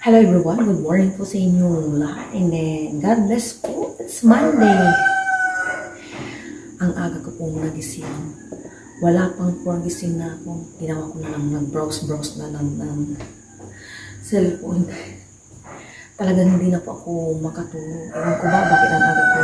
Hello everyone, good morning po sa inyong lahat and then God bless po, it's Monday. Ang aga ko pong nagising. Wala pang po gising na ako. Ginawa ko na lang, nag-browse na lang ng cellphone. Talagang hindi na po ako makatulog. Ewan ko ba bakit ang aga ko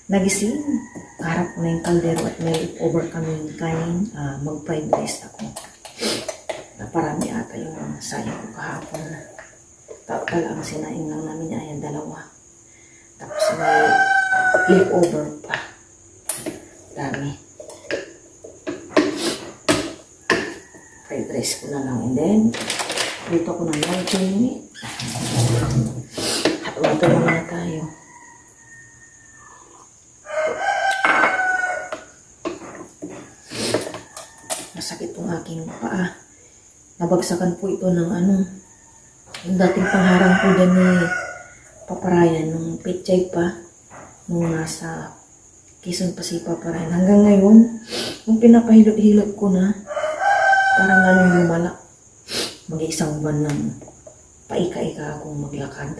nagising. Kaharap ko na yung kaldero at may over kaming kain. Mag-fried rice ako. Parami ata yung sayang ko kahapon. Ang sinaing lang namin ay dalawa. Tapos may leftover pa. Dami. Fried rice ko na lang. And then, dito ko na lang chini. At water na tayo. Masakit tong aking paa. Nabagsakan po ito ng yung dating pangharang ko dyan ni Paparayan, nung petchay pa, nung nasa Quezon pa si Paparayan. Hanggang ngayon, nung pinapahilot-hilot ko na, parang lalong lumala. Mag-iisang buwan ng paika-ika akong maglakad.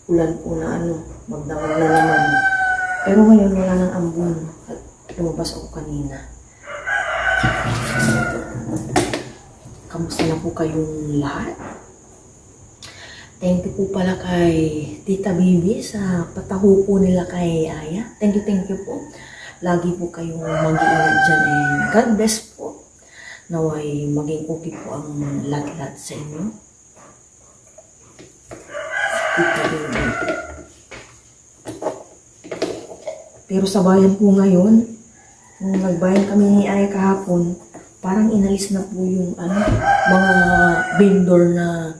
Ulan po na magdamag na naman. Pero ngayon wala nang ambon. At lumabas ako kanina. Kamusta na po kayong lahat? Thank you po pala kay Tita Bibi sa pataho po nila kay Aya. Thank you po. Lagi po kayong mag-iingat dyan and God bless po. Naway maging okay po ang lahat-lahat sa inyo. Tita Bibi. Pero sa bayan po ngayon, nung nagbayan kami ni Aya kahapon, parang inalis na po yung mga vendor na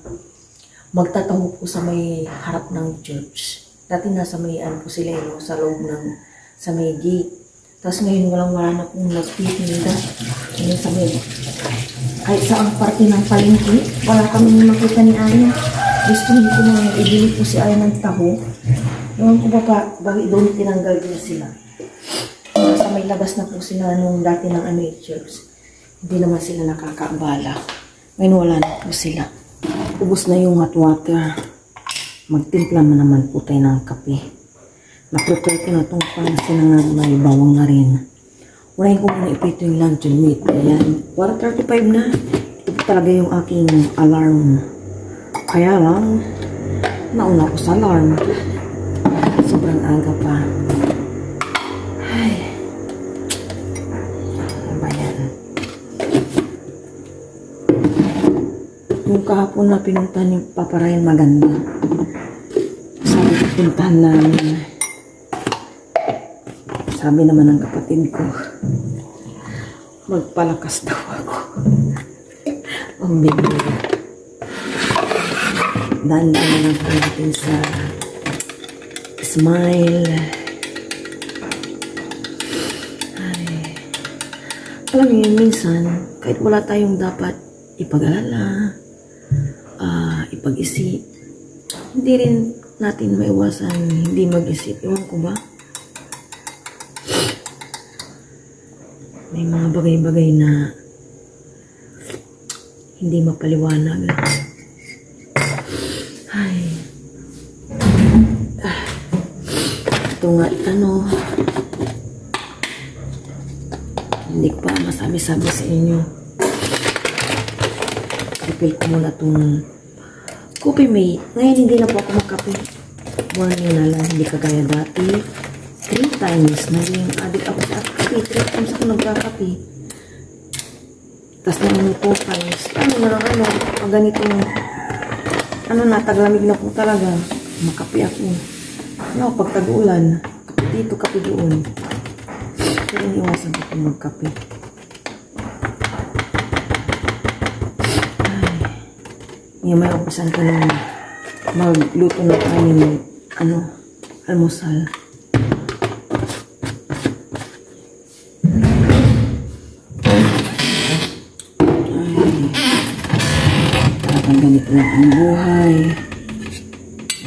magtataho po sa may harap ng church. Dati nasa may po sila sa loob ng sa may gate. Tapos ngayon wala na pong nagtitinda. Ngayon sa may kahit saang parte ng palengke, wala kami makita ni Aya. Gusto hindi ko na ibili po si Aya ng taho. Ewan ko ba bakit doon tinanggal din sila. Sa may labas na po sila nung dati ng church. Hindi naman sila nakakaabala. Ngayon wala na po sila. Ubus na yung hot water. Magtimpla na naman po tayo ng kape. Na-prepare ko na itong pangasinangag may bawang na rin. Unahin ko muna ipito yung luncheon meat. Ayan. 1:35 na. Ito po talaga yung aking alarm. Kaya lang, nauna ko sa alarm. Sobrang aga pa. Ay. Ano ba yan? Yung kahapon na pinuntahan yung Paparayan maganda. Sabi ko puntahan namin. Sabi naman ng kapatid ko, magpalakas daw ako. Ang bigla. Daan-daan na lang natin sa smile. Ay. Alam niyo, minsan, kahit wala tayong dapat ipag-alala, ipag-isip, hindi rin natin maiwasan hindi mag-isip. Ewan ko ba? May mga bagay-bagay na hindi mapaliwanag. Ay. Ito nga, hindi ko pa masabi-sabi sa inyo. Refill ko muna itong Coffee Mate. Ngayon hindi na po ako magkape. Morning na lang, hindi kagaya dati. 3 times. Naging addict ako sa kape. 3 times ako nagkakape. Tapos naman 4 times. Pag ganitong taglamig na po talaga. Makape ako. Pag tag-ulan, kape dito, kape doon. Pero iniwasan ko itong magkape. Ngayon may umpasan ko lang magluto na tayo ng almusal. Ay, talagang ganito lang ang buhay.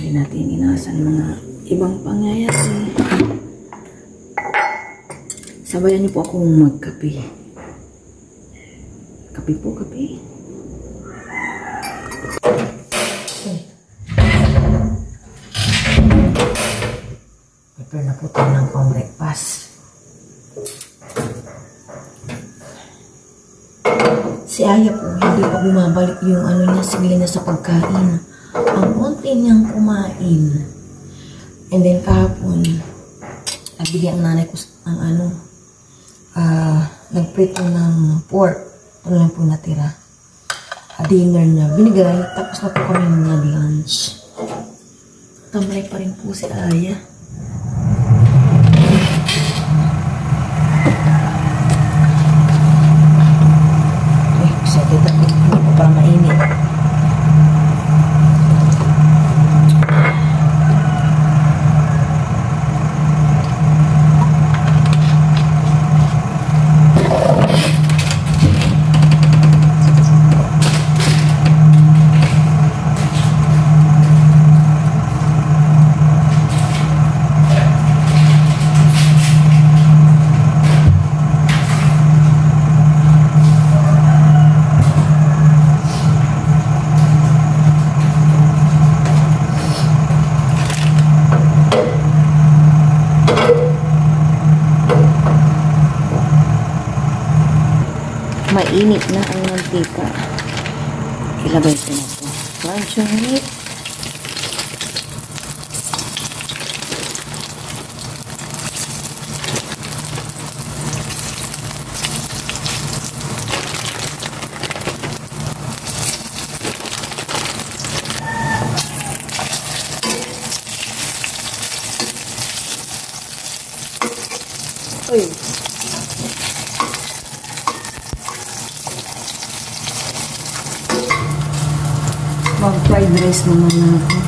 Hindi natin inaasahan mga ibang pangyayari. Sabayan niyo po akong magkape. Kape po, kape. Prepare na po tayo ng pang-breakfast. Si Aya po, hindi pa bumabalik yung sigla niya sa pagkain. Ang unti niyang kumain. And then kahapon, nagbigay ang nanay ko ang nagprito ng pork. Ito lang po natira. Dinner niya. Binigay, tapos na po kami nag-lunch. Tamlay pa rin po si Aya. Kita po para mainit. Mainit na ang mantika. Ilagay ko na ito. Luncheon meat. Uy. Mag-fried rice naman na ako.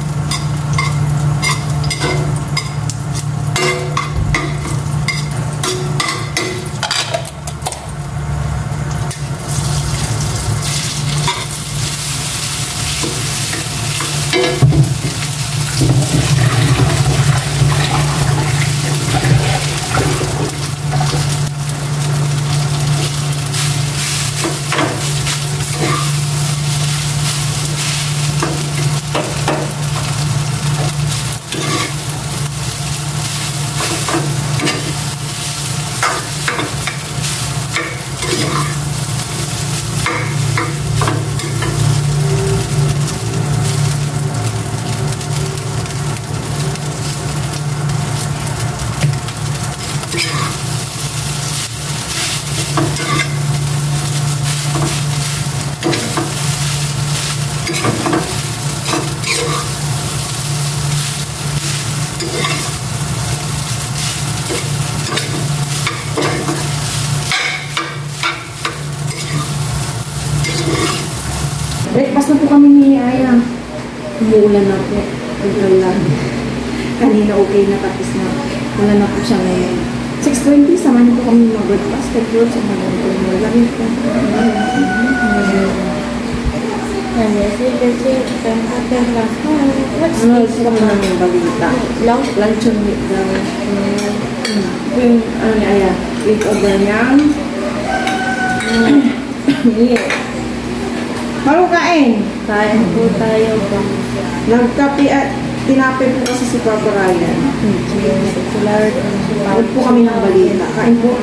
Breakfast na po kami ni Aya. Umuulan na po. Lang. Kanina okay na, tapos na. Wala na po siya ngayon. 6:20, samahan niyo po kami mag-breakfast. Take care sa mga po. Lagi po. What's this? Kami namin balita. Luncheon meat daw. Yung, ano ni Aya? Leftover niya. Yeah. Malo kain. Kain po tayo ba? Nagkape at tinapin po kasi si Papa Ryan. Huwag po kami ng balita. Kain po.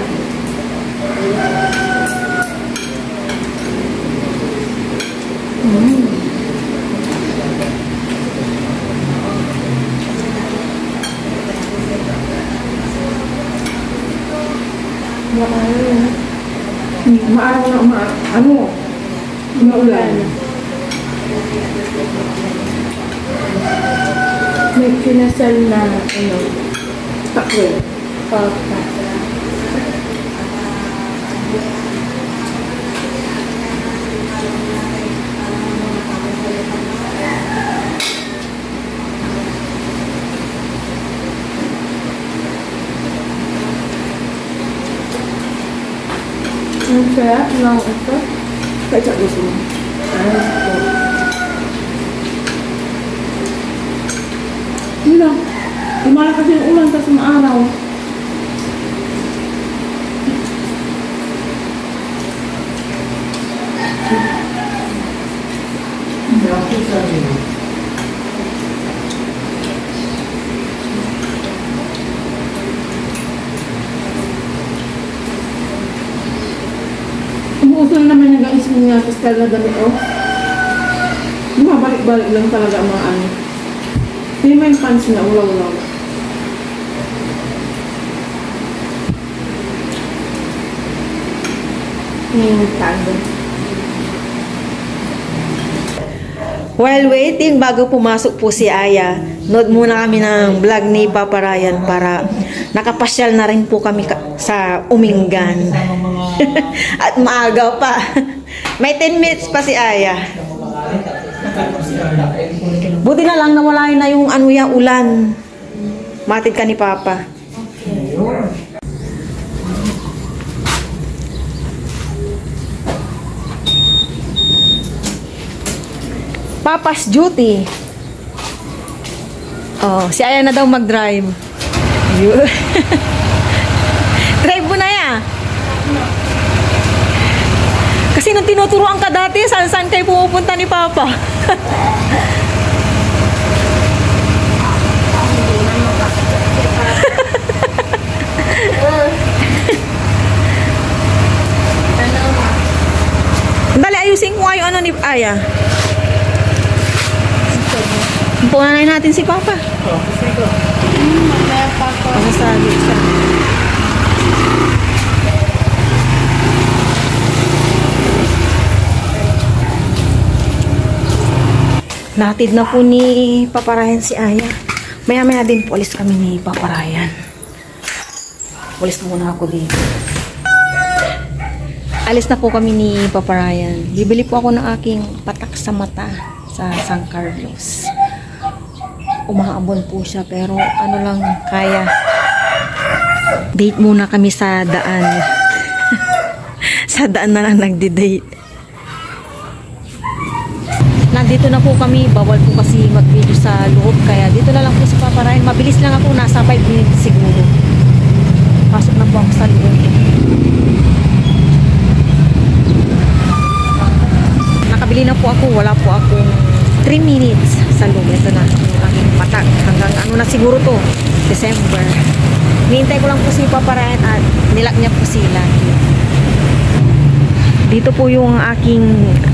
Maaraw na maulan. May kinasal na Takwe. papa. Ang sarap ng ito. Kahit sa gusto mo. Yun lang. Lumalakas yung ulan sa araw. nga style na damit, oh. Mabalik-balik lang talaga ang mga ano. Hindi mo yung pants na ulaw-ulaw. Yung tando. While waiting, bago pumasok po si Aya, nood muna kami ng vlog ni Papa Ryan para nakapasyal na rin po kami sa Umingan. At maaga pa. May 10 minutes pa si Aya. Buti na lang nawala na yung ano yung ulan. Matid ka ni Papa. Papa's duty. Oh, si Aya na daw mag-drive. Drive mo na ya. Kasi nung tinuturuan ka dati, saan kayo pumupunta ni Papa? Dali, ayusin ko yung ano ni Aya. Punanin natin si Papa. Mamaya pa ako. Masasabi siya. Natid na po ni Papa Ryan si Aya. Maya-maya din po alis kami ni Papa Ryan. Alis muna ako dito. Alis na po kami ni Papa Ryan. Bibili po ako ng aking patak sa mata sa San Carlos. Umahabon po siya pero ano lang kaya. Date muna kami sa daan. Sa daan na lang nagdi-date. Nandito na po kami. Bawal po kasi mag-video sa loob kaya dito na lang po sa Papa Ryan. Mabilis lang ako. Nasa 5 minutes siguro. Pasok na po ako sa loob. Nakabili na po ako. Wala po akong 3 minutes sa loob. Ito na ang aking mata. Hanggang ano na siguro to. December. Hinihintay ko lang po si Papa Ryan at nilak niya po sila. Dito po yung aking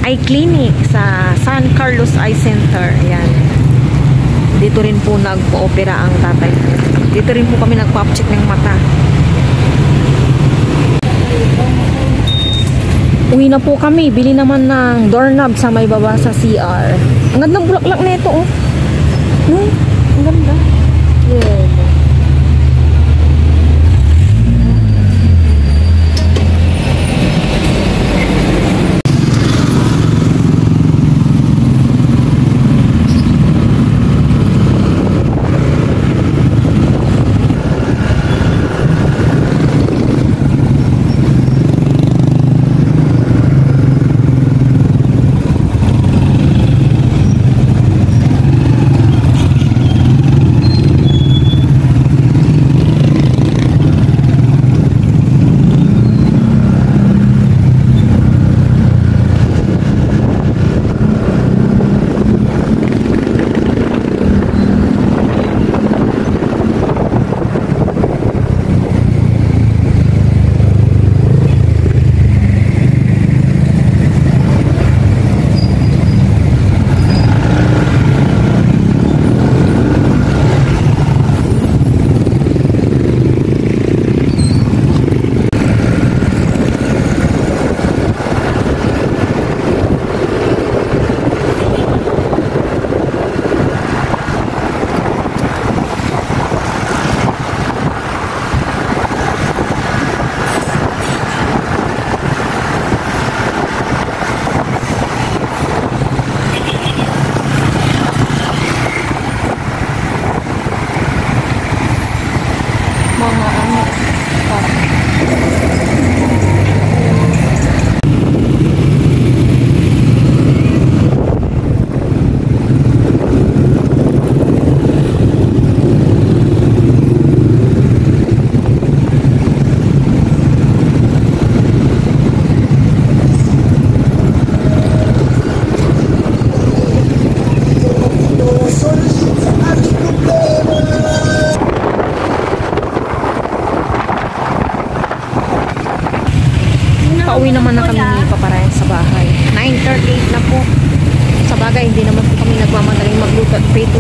eye clinic sa San Carlos Eye Center. Ayan. Dito rin po nagpo-opera ang tatay ko. Dito rin po kami nagpa-check ng mata. Uwi na po kami. Bili naman ng doorknob sa may baba sa CR. Ang gandang bulaklak na ito, oh. Ang ganda. Yeah.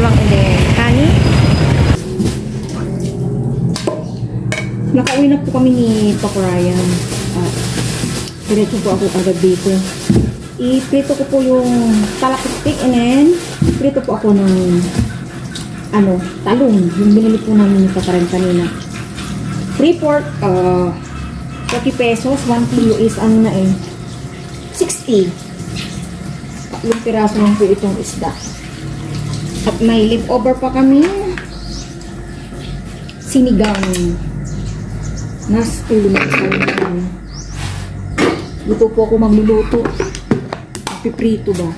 lang, and then honey. Nakauwi na po kami ni Papa Ryan. Diretso po ako agad dito. I-prito ko po yung talaktik and then prito po ako ng talong. Yung binili po namin ni Papa Ryan kanina. 3 pork, 40 pesos. 1 kilo is 60. Tatlong piraso lang po itong isda. At may leftover pa kami sinigang. Nas ulo. Dito po ako magluluto. Piprito ba?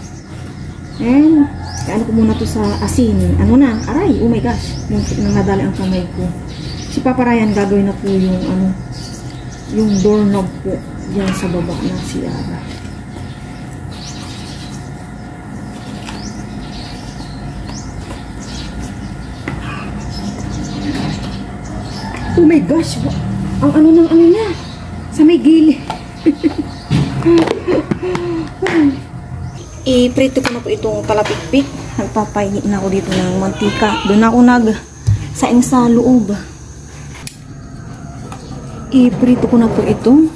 And ano ko muna to sa asin. Aray, oh my gosh. Yung nadali ang kamay ko. Si Papa Ryan gagawin na po yung yung doorknob po diyan sa baba na siyara. Oh my gosh! Ang niya? Sa may gilid. I-prito ko na po itong palapikpik. Nagpapainit na ako dito ng mantika. Doon ako saing sa loob. I-prito ko na po ito.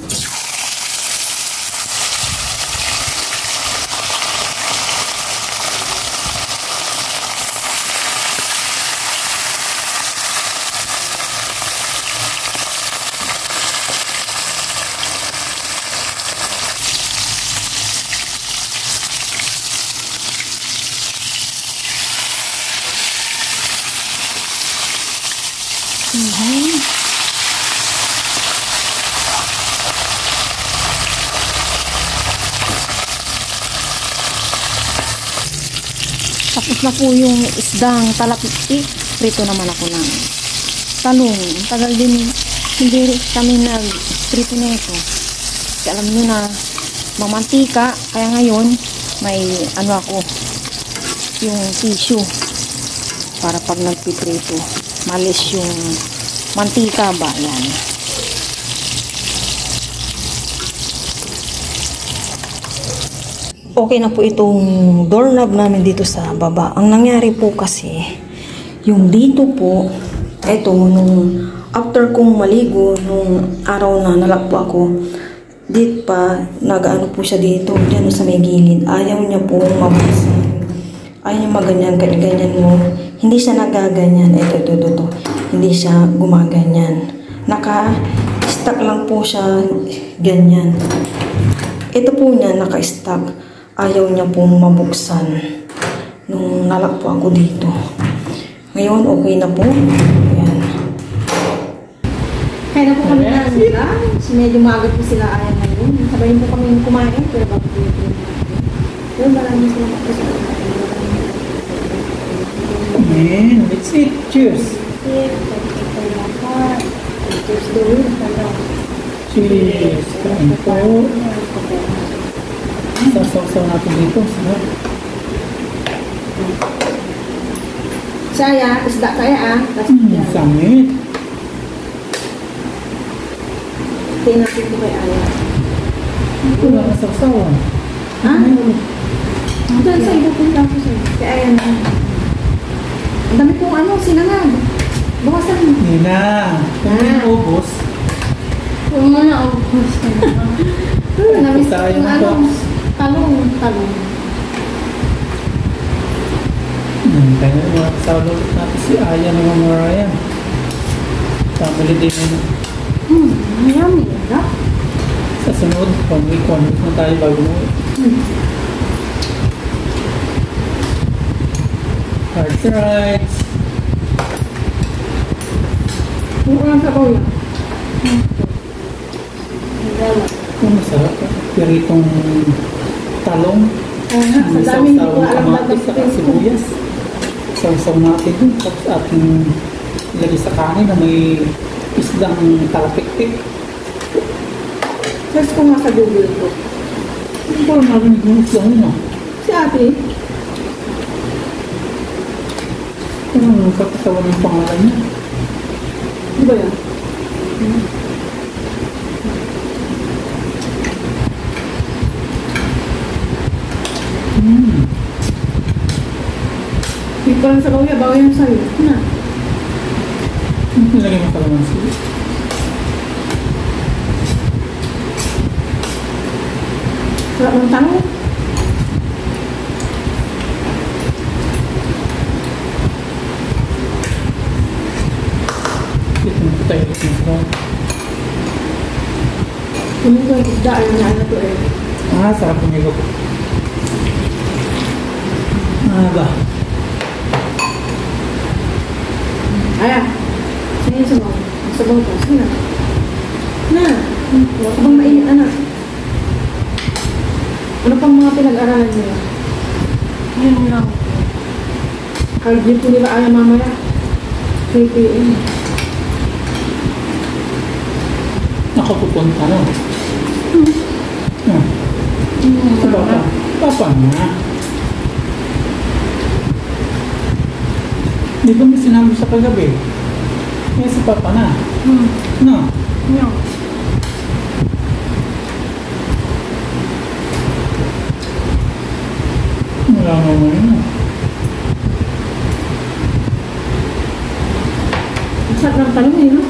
Tapos na po yung isdang talapik. Prito naman ako ng talong. Ang tagal din hindi kami nag-prito na ito. Kasi alam nyo na mamantika. Kaya ngayon may ako yung tissue para pag nagpiprito malis yung mantika ba. Yan. Okay na po itong doorknob namin dito sa baba. Ang nangyari po kasi, yung dito po, nung after kong maligo, nung araw na nalakpo ako, dito pa, nag-ano po siya dito, dyan sa may gilid. Ayaw niya po mabasa. Ayaw niya maganyan, ganyan mo. Hindi siya nagaganyan. Ito. Hindi siya gumaganyan. Naka-stuck lang po siya ganyan. Ito po niya, naka-stuck. Ayaw niya pong mabuksan nung nalakpo ako dito. Ngayon, okay na po. Ayan. Kaya na po kami na nila. Medyo maagad po sila ayaw ngayon. Sabayin po kami kumain. Pero bago po yung pero maraming sila po sa Man, let's eat. Cheers. Cheers. Kain po. Sasaw natin dito. Saya, isda kaya Samit. Tinapin ko kay Aya. Ito na kasawsawan. Ha? Doon sa iba punta ko sa'yo. Kay Aya na. Ang dami pong sinangag. Bawasan mo. Hindi na. Kung yung ubos. Huwag mo na ubos. Namis Tayo yung na po. talong. Kaya makasawag natin si Aya ng mga Ryan. Family din na. Yummy. Sa sunod, pag-week na tayo bago mo. Hard rights. Kung ang sabaw yan. Ang masarap. Piritong talong. Sa dami hindi ko alam kamatis at sibuyas. Saw natin dun. Tapos ating ilagay sa kanin na may isdang talapik-tik. Search ko nga sa Google ko. Hindi ko narinig yung isdang yun. Si ate. Ang katawan ng pangalan niya. Di ba yan? ko lang sa bawya, bawya yung sa'yo. Na. Nilagay mo kalamansi. Sarap ng tanong. Dito na po tayo ulit ng sarap. Kunin ko yung isda, ayaw na ano to eh. Sarap ng ilo ko. Ba? Ayan. Saan yung sabaw? Ang sabaw ko. Sige na. Na. Huwag ka bang mainit, anak. Ano pang mga pinag-aralan nila? Yun lang. Cardio po nila ayaw mamaya. 3 p.m. Nakapupunta na. Sa papa. Papa na. Di ba may sinabi sa kagabi? Kaya si papa na. No. No. Wala naman yun. Ang sarap ng talong eh, no?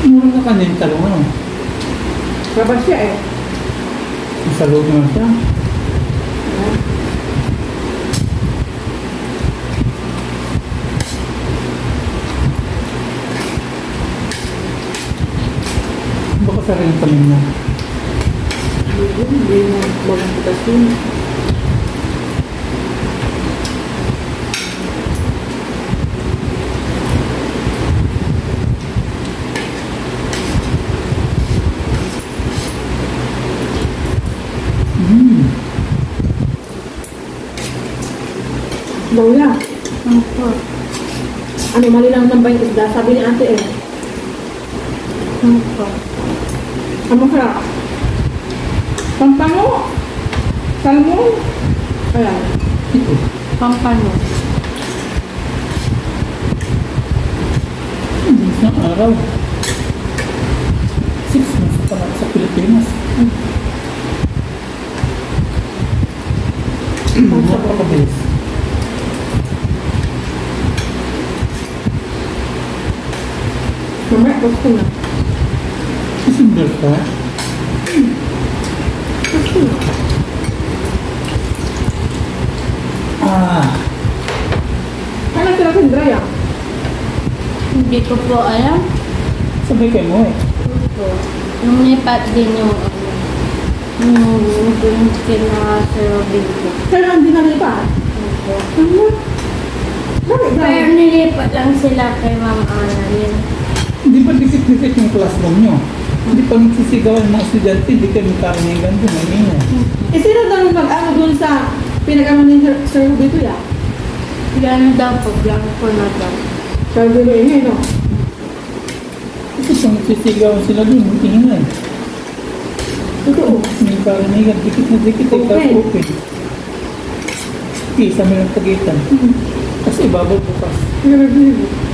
Mura na kanina yung talong ano. Rabas siya eh. Sa loob naman siya. Baka sarili talim na. Hindi mo magputas yun. Bawya. Ano, mali lang ng bayang isda. Sabi ni ate eh. Ano ka? Pampano. Salmon. Ayan. Pampano. Isang araw. 6 months pa lang sa Pilipinas. Napakabilis. Mamaya, gusto na. Isimber ka? Gusto na. Ano sila kang dry ah? Hindi ko po alam. Sabay kayo mo eh. Opo. Yung lipat din yung yung kinaserobin ko. Pero hindi na nila. Opo. Ano? Bakit Pero dry? nilipat lang sila kay Ma'am Annalyn. Hindi ba dikit-dikit yung classroom nyo? Hindi pa nagsisigawan ng estudyante, hindi kayo magkakaningan doon, may ingay. Eh, sino daw mag-ano dun sa pinag-ano ni Sir Rubito ya? Gano'n daw po, blanco na daw. Sabi mo ingay, no? Kasi kung nagsisigawan sila doon, may ingay. Totoo. May karanigan, dikit na dikit, Open. kahit open. Okay, sa may pagitan. Kasi ibabaw bukas. Pinag-ano